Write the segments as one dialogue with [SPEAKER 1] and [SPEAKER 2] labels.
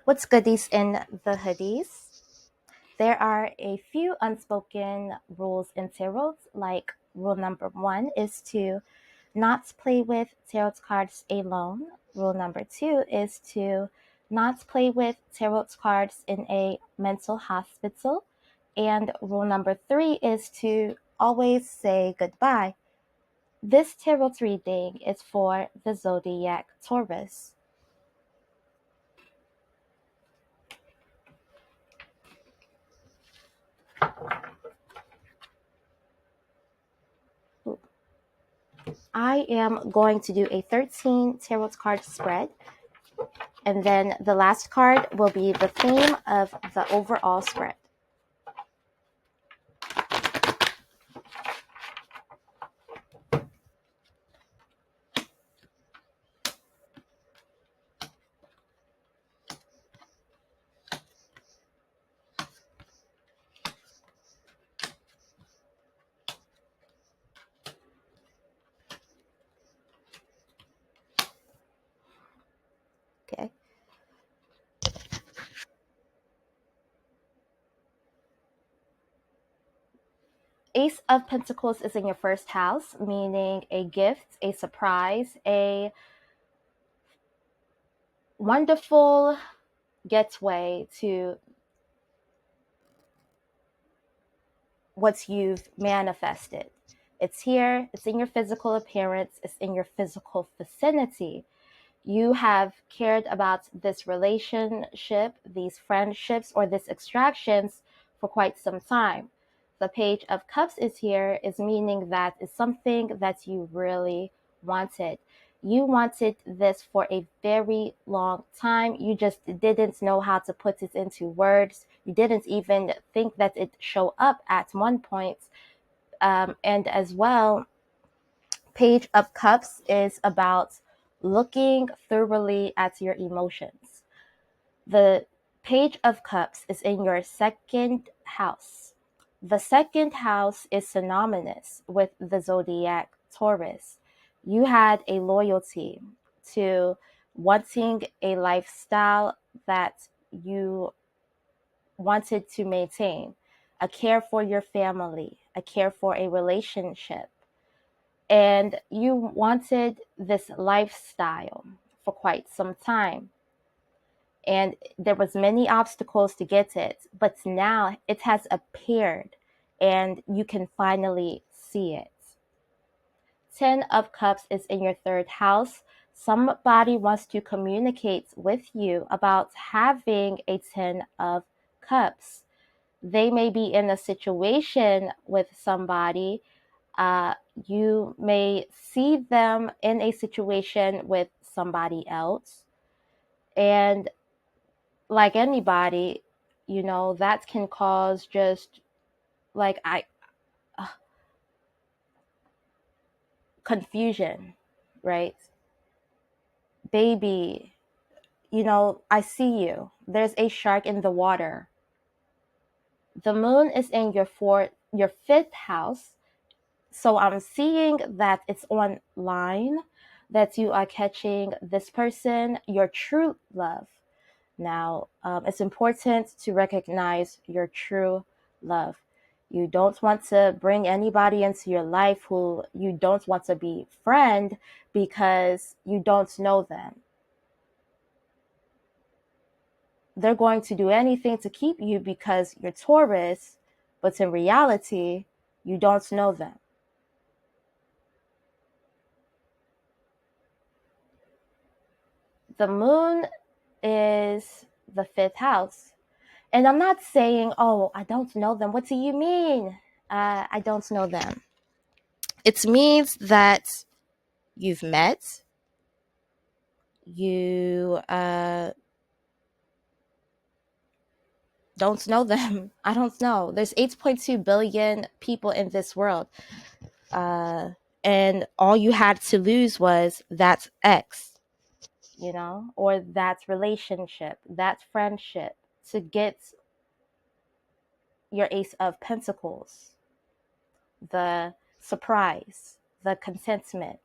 [SPEAKER 1] What's goodies in the hoodies? There are a few unspoken rules in tarot, like rule number 1 is to not play with tarot cards alone. Rule number 2 is to not play with tarot cards in a mental hospital. And rule number 3 is to always say goodbye. This tarot reading is for the zodiac Taurus. I am going to do a 13 tarot card spread, and then the last card will be the theme of the overall spread. Okay. Ace of Pentacles is in your first house, meaning a gift, a surprise, a wonderful getaway to what you've manifested. It's here, it's in your physical appearance, it's in your physical vicinity. You have cared about this relationship, these friendships, or these extractions for quite some time. The Page of Cups is here, is meaning that it's something that you really wanted. You wanted this for a very long time. You just didn't know how to put it into words. You didn't even think that it show up at one point. And as well, Page of Cups is about looking thoroughly at your emotions. The Page of Cups is in your second house. The second house is synonymous with the zodiac Taurus. You had a loyalty to wanting a lifestyle that you wanted to maintain, a care for your family, a care for a relationship. And you wanted this lifestyle for quite some time. And there was many obstacles to get it, but now it has appeared and you can finally see it. 10 of Cups is in your third house. Somebody wants to communicate with you about having a 10 of Cups. They may be in a situation with somebody. You may see them in a situation with somebody else. And like anybody, that can cause just like confusion, right? Baby, I see you. There's a shark in the water. The moon is in your fifth house. So I'm seeing that it's online, that you are catching this person, your true love. Now, it's important to recognize your true love. You don't want to bring anybody into your life who you don't want to be friend because you don't know them. They're going to do anything to keep you because you're Taurus, but in reality, you don't know them. The moon is the fifth house. And I'm not saying, oh, I don't know them. What do you mean? I don't know them. It means that you've met, you don't know them. I don't know. There's 8.2 billion people in this world. And all you had to lose was that ex, or that relationship, that friendship to get your Ace of Pentacles, the surprise, the contentment.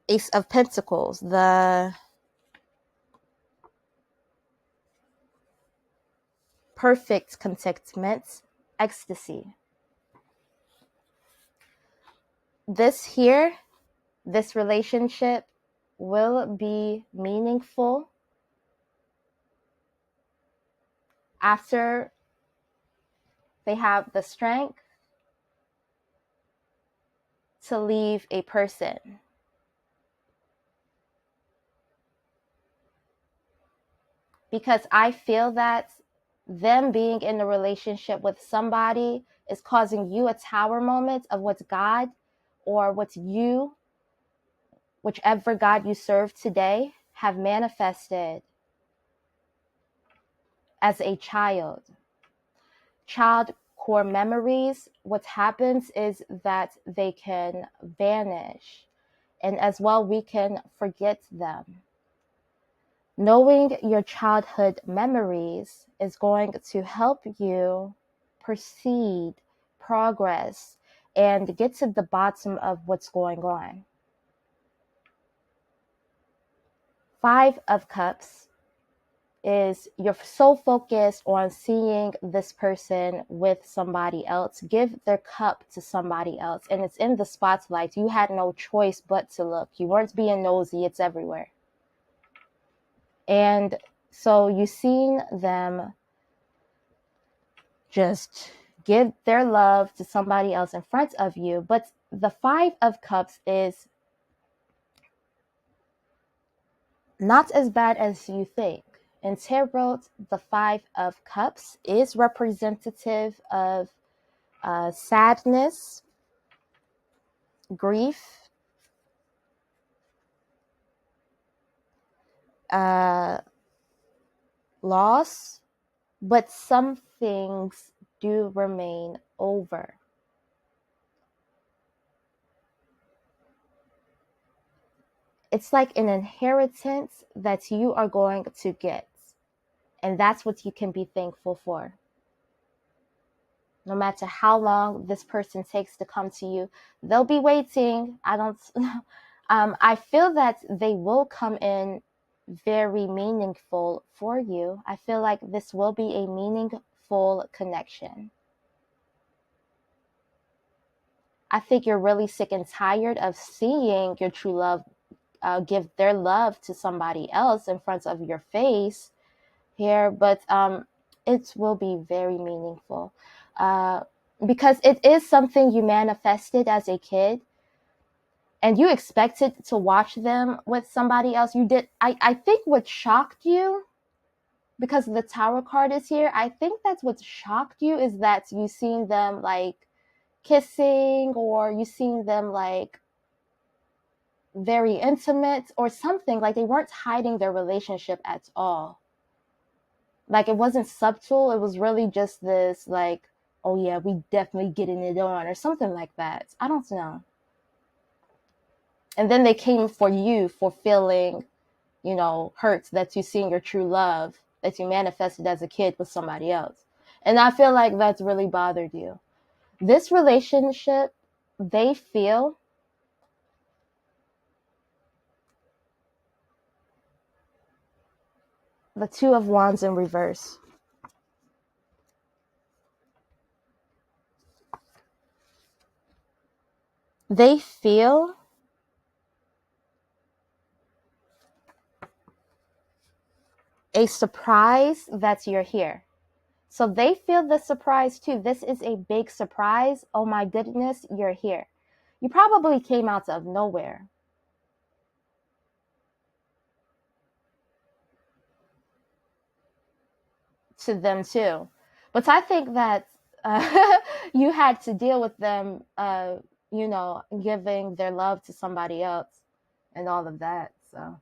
[SPEAKER 1] Ace of Pentacles, the perfect contentment, ecstasy. This relationship will be meaningful after they have the strength to leave a person. Because I feel that them being in a relationship with somebody is causing you a tower moment of what's God or what's you, whichever God you serve today, have manifested as a child. Child core memories, what happens is that they can vanish, and as well we can forget them. Knowing your childhood memories is going to help you proceed, progress, and get to the bottom of what's going on. 5 of Cups is you're so focused on seeing this person with somebody else, give their cup to somebody else, and it's in the spotlight. You had no choice but to look. You weren't being nosy, it's everywhere. And so you seen them just give their love to somebody else in front of you. But the 5 of Cups is not as bad as you think. In tarot, the 5 of Cups is representative of sadness, grief, loss, but some things do remain over. It's like an inheritance that you are going to get. And that's what you can be thankful for. No matter how long this person takes to come to you, they'll be waiting. I feel that they will come in very meaningful for you. I feel like this will be a meaningful connection. I think you're really sick and tired of seeing your true love give their love to somebody else in front of your face here, but it will be very meaningful because it is something you manifested as a kid and you expected to watch them with somebody else. You did. I think what shocked you, because the Tower card is here, I think that's what shocked you is that you seen them like kissing, or you seen them like very intimate or something. Like they weren't hiding their relationship at all. Like it wasn't subtle. It was really just this like, oh yeah, we definitely getting it on or something like that. I don't know. And then they came for you for feeling, hurt that you seen your true love that you manifested as a kid with somebody else. And I feel like that's really bothered you. This relationship, they feel the 2 of Wands in reverse. They feel a surprise that you're here. So they feel the surprise too. This is a big surprise. Oh my goodness, you're here. You probably came out of nowhere. To them too. But I think that you had to deal with them, giving their love to somebody else and all of that. So,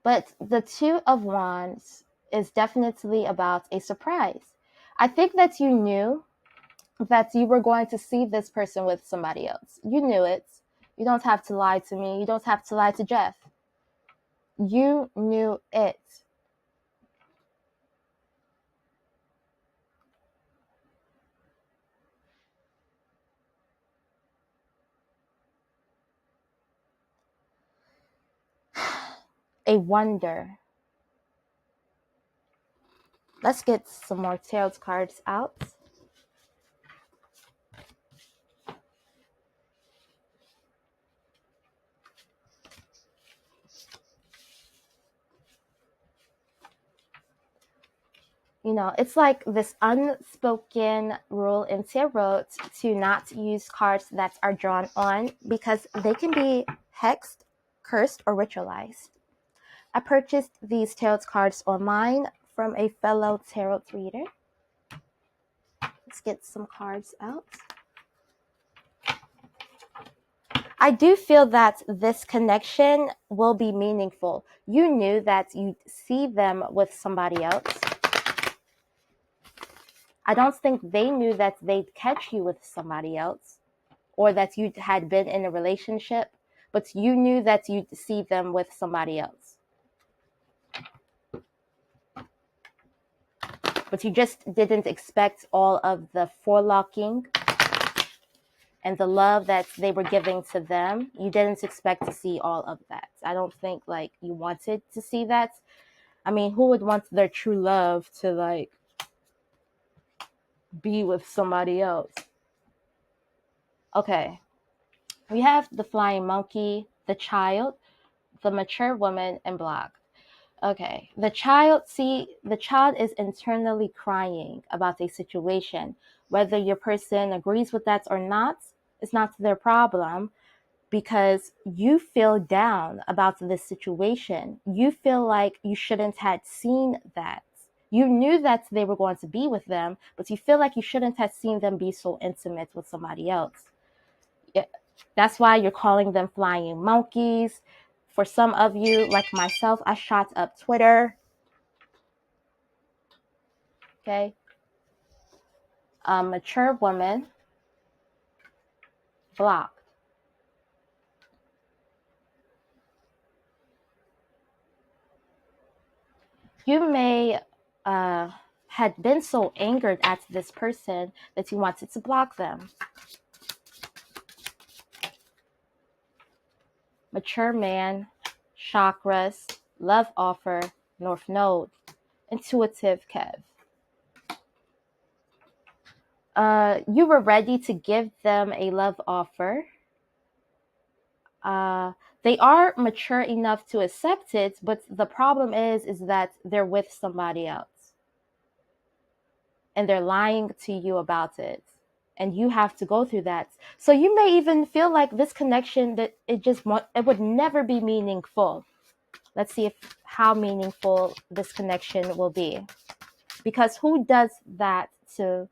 [SPEAKER 1] but the 2 of Wands is definitely about a surprise. I think that you knew that you were going to see this person with somebody else. You knew it. You don't have to lie to me. You don't have to lie to Jeff. You knew it. a wonder. Let's get some more tarot cards out. You know, it's like this unspoken rule in tarot to not use cards that are drawn on because they can be hexed, cursed, or ritualized. I purchased these tarot cards online from a fellow tarot reader. Let's get some cards out. I do feel that this connection will be meaningful. You knew that you'd see them with somebody else. I don't think they knew that they'd catch you with somebody else or that you had been in a relationship, but you knew that you'd see them with somebody else. But you just didn't expect all of the forelocking and the love that they were giving to them. You didn't expect to see all of that. I don't think like you wanted to see that. I mean, who would want their true love to like be with somebody else? Okay. We have the flying monkey, the child, the mature woman, and blocked. Okay. The child is internally crying about a situation. Whether your person agrees with that or not, it's not their problem because you feel down about this situation. You feel like you shouldn't have seen that. You knew that they were going to be with them, but you feel like you shouldn't have seen them be so intimate with somebody else. Yeah, that's why you're calling them flying monkeys. For some of you, like myself, I shot up Twitter. Okay. A mature woman, blocked. You may had been so angered at this person that you wanted to block them. Mature man, chakras, love offer, North Node, intuitive Kev. You were ready to give them a love offer. They are mature enough to accept it, but the problem is that they're with somebody else. And they're lying to you about it. And you have to go through that. So you may even feel like this connection that it would never be meaningful. Let's see how meaningful this connection will be. Because who does that to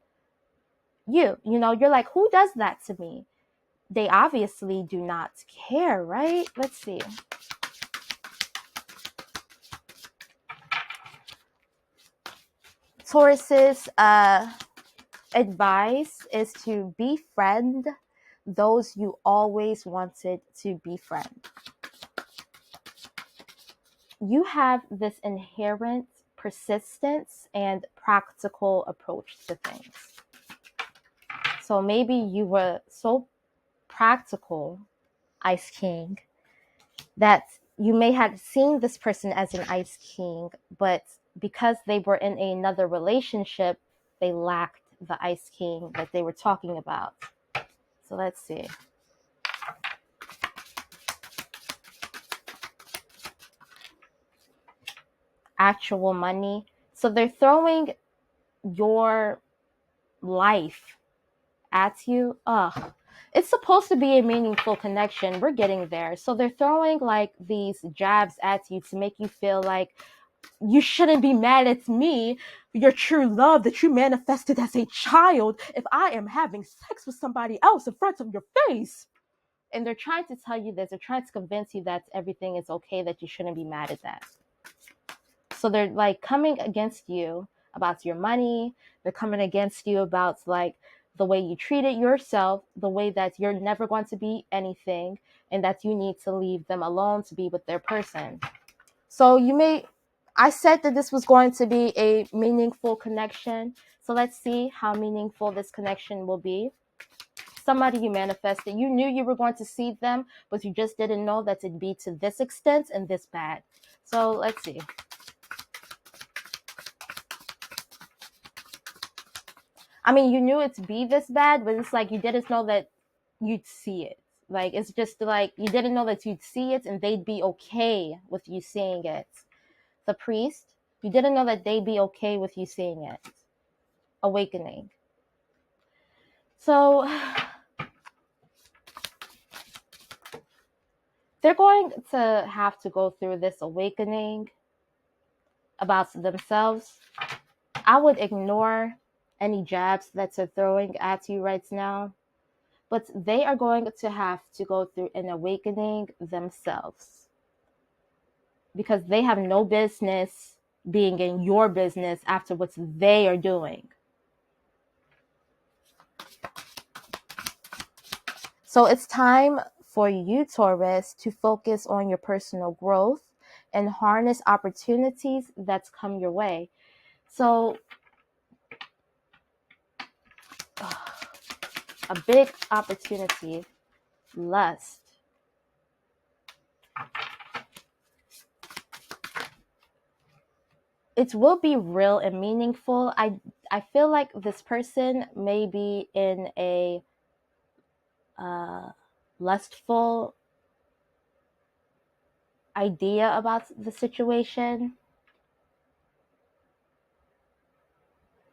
[SPEAKER 1] you? You know, you're like, who does that to me? They obviously do not care, right? Let's see. Taurus's advice is to befriend those you always wanted to befriend. You have this inherent persistence and practical approach to things. So maybe you were so practical, Ice King, that you may have seen this person as an Ice King, but because they were in another relationship, they lacked the Ice King that they were talking about. So let's see. Actual money. So they're throwing your life at you. Ugh. It's supposed to be a meaningful connection. We're getting there. So they're throwing like these jabs at you to make you feel like you shouldn't be mad at me, your true love that you manifested as a child, if I am having sex with somebody else in front of your face. And they're trying to tell you this. They're trying to convince you that everything is okay, that you shouldn't be mad at that. So they're like coming against you about your money. They're coming against you about like the way you treated yourself, the way that you're never going to be anything, and that you need to leave them alone to be with their person. So I said that this was going to be a meaningful connection. So let's see how meaningful this connection will be. Somebody you manifested, you knew you were going to see them, but you just didn't know that it'd be to this extent and this bad. So let's see. I mean, you knew it to be this bad, but it's like you didn't know that you'd see it. Like, it's just like you didn't know that you'd see it and they'd be okay with you seeing it. The priest, you didn't know that they'd be okay with you seeing it. Awakening. So they're going to have to go through this awakening about themselves. I would ignore any jabs that they're throwing at you right now, but they are going to have to go through an awakening themselves because they have no business being in your business after what they are doing. So it's time for you, Taurus, to focus on your personal growth and harness opportunities that's come your way. So a big opportunity, lust. It will be real and meaningful. I feel like this person may be in a lustful idea about the situation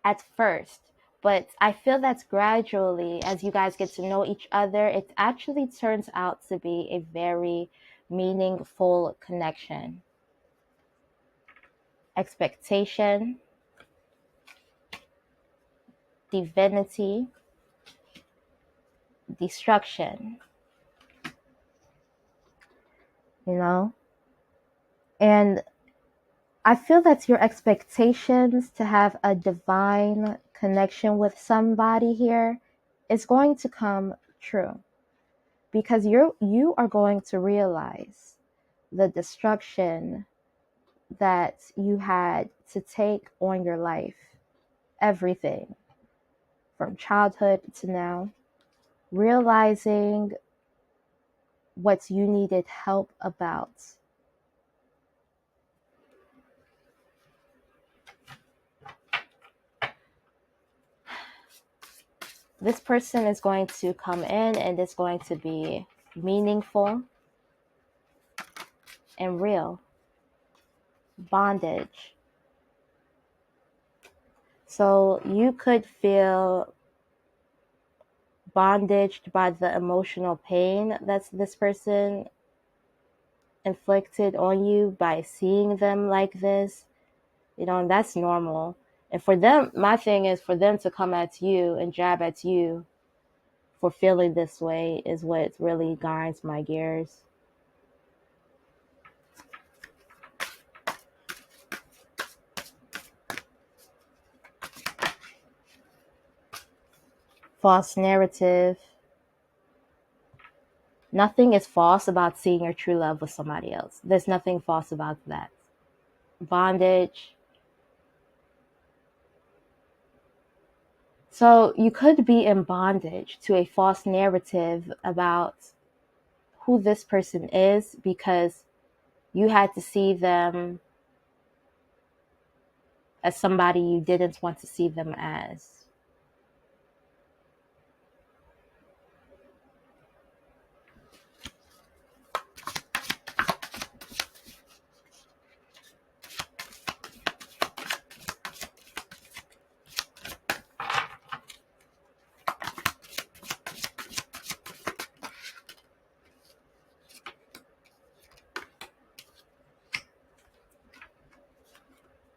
[SPEAKER 1] at first, but I feel that's gradually, as you guys get to know each other, it actually turns out to be a very meaningful connection. Expectation, divinity, destruction, you know? And I feel that your expectations to have a divine connection with somebody here is going to come true because you are going to realize the destruction that you had to take on your life, everything from childhood to now, realizing what you needed help about. This person is going to come in and it's going to be meaningful and real. Bondage. So you could feel bondaged by the emotional pain that this person inflicted on you by seeing them like this, you know, and that's normal. And for them, my thing is for them to come at you and jab at you for feeling this way is what really grinds my gears. False narrative. Nothing is false about seeing your true love with somebody else. There's nothing false about that. Bondage. So you could be in bondage to a false narrative about who this person is because you had to see them as somebody you didn't want to see them as.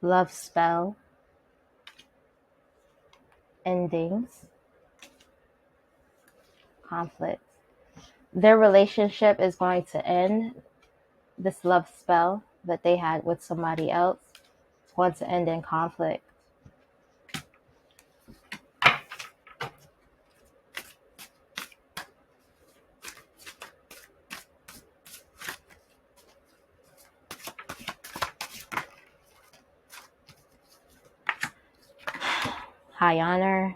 [SPEAKER 1] Love spell. Endings. Conflict. Their relationship is going to end. This love spell that they had with somebody else is going to end in conflict. High honor.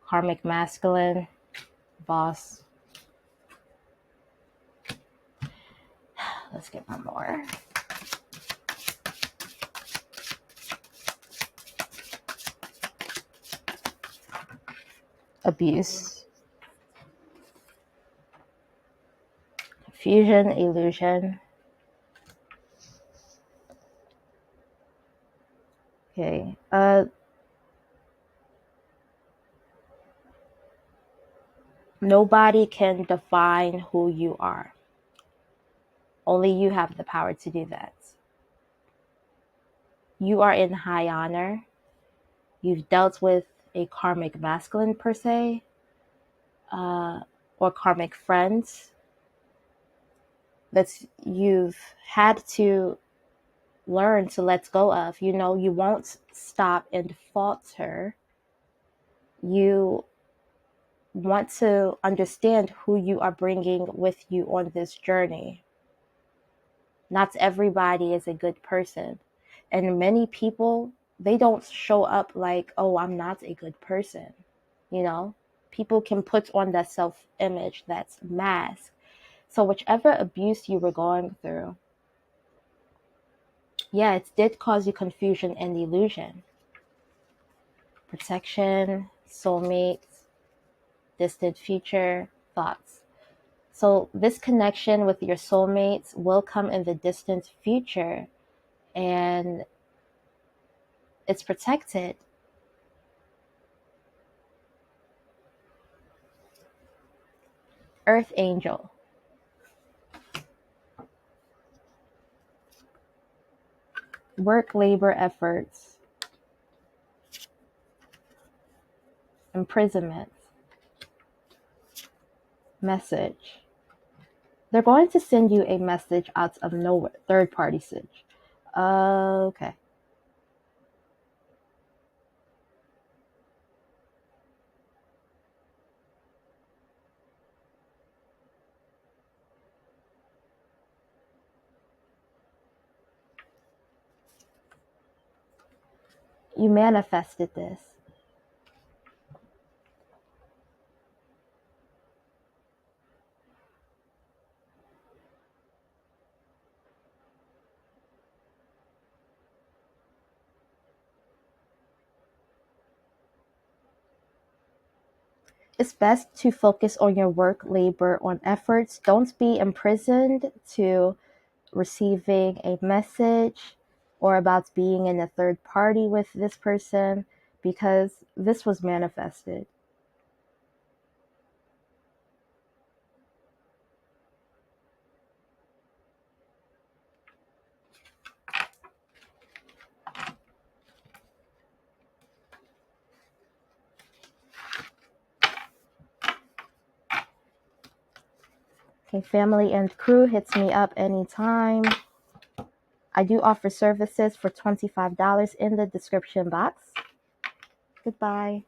[SPEAKER 1] Karmic masculine. Boss. Let's get one more. Abuse. Confusion, illusion. Okay. Nobody can define who you are. Only you have the power to do that. You are in high honor. You've dealt with a karmic masculine per se, or karmic friends that you've had to learn to let go of. You know, you won't stop and falter. You want to understand who you are bringing with you on this journey. Not everybody is a good person. And many people, they don't show up like, oh, I'm not a good person. You know, people can put on that self-image that's masked. So whichever abuse you were going through, yeah, it did cause you confusion and illusion. Protection, soulmates, distant future, thoughts. So this connection with your soulmates will come in the distant future, and it's protected. Earth angel. Work, labor, efforts. Imprisonment. Message. They're going to send you a message out of nowhere. Third party message. Okay. You manifested this. It's best to focus on your work, labor, on efforts. Don't be imprisoned to receiving a message or about being in a third party with this person, because this was manifested. Okay, family and crew hits me up anytime. I do offer services for $25 in the description box. Goodbye.